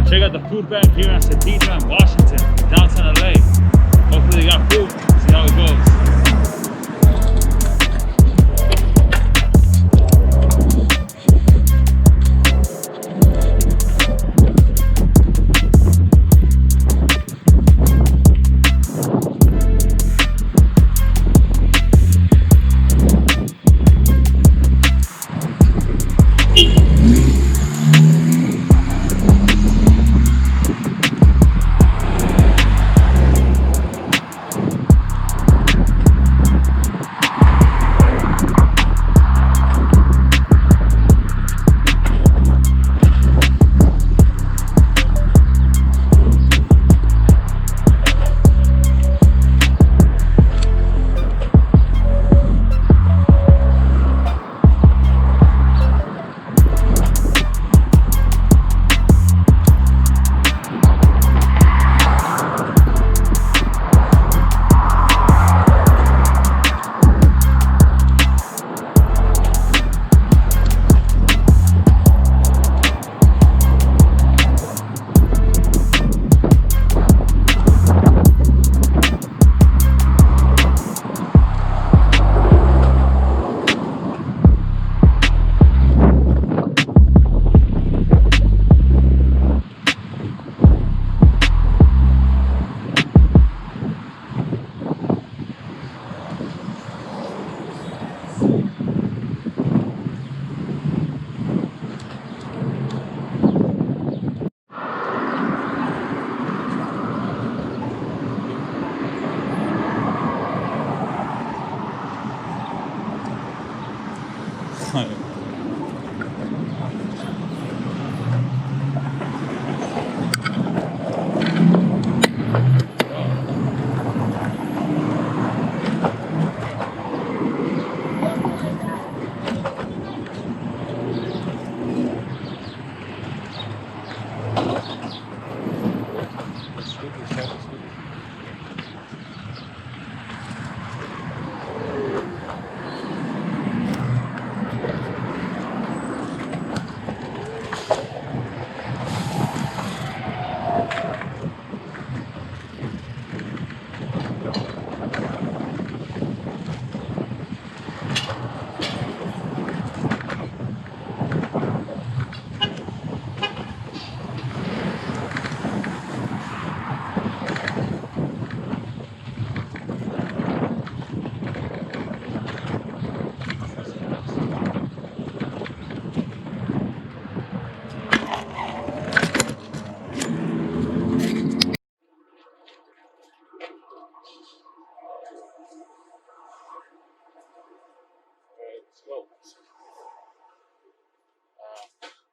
Check out the food bank here in Pasadena and Washington, downtown LA. Hopefully they got food. See how it goes.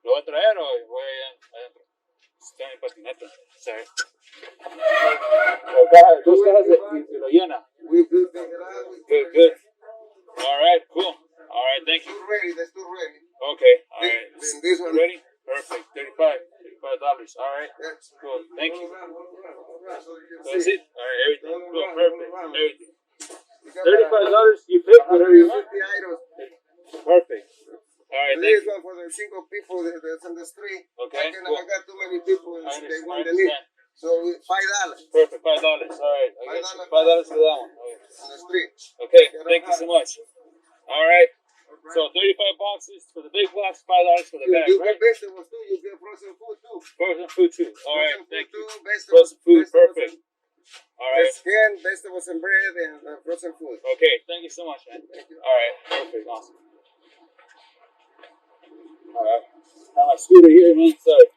¿Lo voy a traer o voy adentro? Está en mi patineta. Sorry. Dos cajas y lo llena. Good, good. All right, cool. All right, thank you. That's too ready. Okay, all right. Then this one. Ready? Perfect. $35. All right. That's Cool. Thank you. So That's it. All right, everything. Cool. Perfect. Everything. $35. You pick whatever you want. 50 items. Perfect. All right, And thank this you. one for the single people that's on the street. Okay, I got too many people and I they understand. want the need. So $5 Perfect. $5. All right. I got you. $5 for that one. Okay. on the street. Okay. Thank you so much. All right. So 35 boxes for the big box, $5 for the bag, You right? get vegetables too. You get frozen food too. Frozen food too. All right. Thank you. Vegetables, Frozen food. vegetables Perfect. and- All right. Skin, vegetables and bread and frozen food. Okay. Thank you so much, man. All right. Perfect. Awesome. All right. Got my scooter here, man. Sorry.